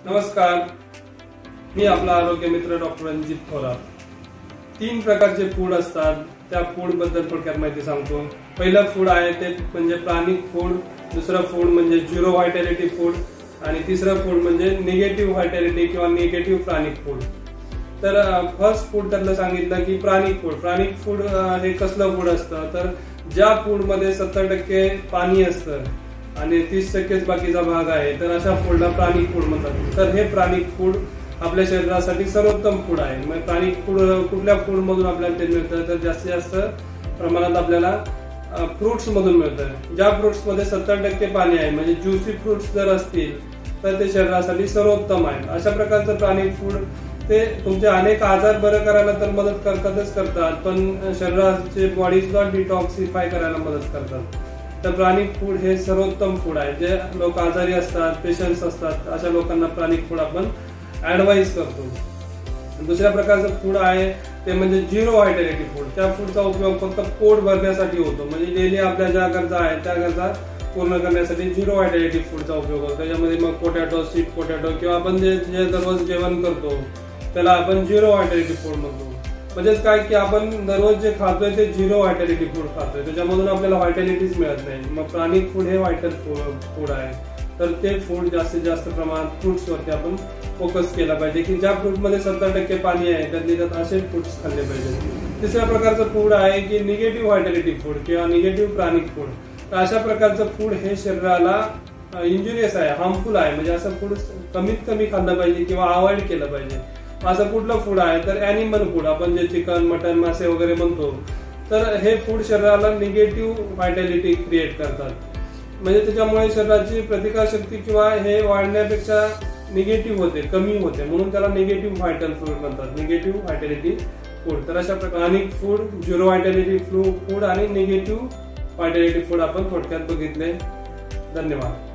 नमस्कार, मी आपला आरोग्य मित्र डॉक्टर रणजित थोरात। 3 प्रकारचे फूड असतात, त्या फूड बद्दल थोडक्यात माहिती सांगतो। पहिलं फूड आहे ते म्हणजे प्राणिक फूड, दुसरं फूड म्हणजे झिरो व्हायटॅलिटी फूड आणि तिसरं फूड म्हणजे निगेटिव्ह व्हायटॅलिटी किंवा निगेटिव्ह प्राणिक फूड। तर फर्स्ट फूड त्यातलं सांगितलं की प्राणिक फूड। प्राणिक फूड हे कसलं फूड असतं, तर ज्या फूड मध्ये 70% पाणी असतं आणि 30% बाकीचा भाग आहे, तर अशा फूडला प्राणिक फूड म्हणतात। तर हे प्राणिक फूड आपल्या शरीरासाठी सर्वोत्तम फूड आहे। मग प्राणिक फूड कुठल्या फूड मधून आपल्याला ते मिळतं, तर जास्तीत जास्त प्रमाणात आपल्याला फ्रुट्स मधून मिळतं। ज्या फ्रुट्स मध्ये 70% पाणी आहे, म्हणजे ज्युसी फ्रुट्स जर असतील तर ते शरीरासाठी सर्वोत्तम आहे। अशा प्रकारचं प्राणिक फूड ते तुमचे अनेक आजार बरे करायला तर मदत करतात, पण शरीराचे बॉडी सुद्धा डिटॉक्सिफाय करायला मदत करतात। तर प्राणिक फूड हे सर्वोत्तम फूड आहे। जे लोक आजारी असतात, पेशंट्स असतात, अशा लोकांना प्राणिक फूड आपण ऍडवाइस करतो। दुसऱ्या प्रकारचं फूड आहे ते म्हणजे झिरो व्हायटॅलिटी फूड। त्या फूडचा उपयोग फक्त पोट भरण्यासाठी होतो, म्हणजे डेली आपल्या ज्या गरजा आहेत त्या गरजा पूर्ण करण्यासाठी झिरो व्हायटॅलिटी फूडचा उपयोग होतो। त्याच्यामध्ये मग पोटॅटो, स्वीट पोटॅटो किंवा आपण जे दररोज जेवण करतो त्याला आपण झिरो व्हायटॅलिटी फूड म्हणतो। म्हणजेच काय की आपण दररोज जे खातोय ते झिरो व्हायटॅलिटी फूड खातोय, त्याच्यामधून आपल्याला व्हायटॅलिटीच मिळत नाही। मग प्राणिक फूड हे व्हायटल फूड आहे। तर ते फूड जास्तीत जास्त प्रमाणात फ्रुट्स वरती आपण फोकस केला पाहिजे की ज्या फ्रूट मध्ये 70% पाणी आहे त्यात असे फ्रुट्स खाल्ले पाहिजे। तिसऱ्या प्रकारचं फूड आहे की निगेटिव्ह व्हायटॅलिटी फूड किंवा निगेटिव्ह प्राणिक फूड। तर अशा प्रकारचं फूड हे शरीराला इंजुरियस आहे, हार्मफुल आहे, म्हणजे असं फूड कमीत कमी खाल्लं पाहिजे किंवा अवॉइड केलं पाहिजे। असं कुठलं फूड आहे, तर अॅनिमल फूड, आपण जे चिकन, मटन, मासे वगैरे म्हणतो, तर हे फूड शरीराला निगेटिव्ह व्हायटॅलिटी क्रिएट करतात। म्हणजे त्याच्यामुळे शरीराची प्रतिकारशक्ती किंवा हे वाढण्यापेक्षा निगेटिव्ह होते, कमी होते, म्हणून त्याला निगेटिव्ह व्हायटल फूड म्हणतात, निगेटिव्ह व्हायटॅलिटी फूड। तर अशा प्रकारे फूड, झिरो व्हायटॅलिटी फूड आणि निगेटिव्ह व्हायटॅलिटी फूड आपण थोडक्यात बघितले। धन्यवाद।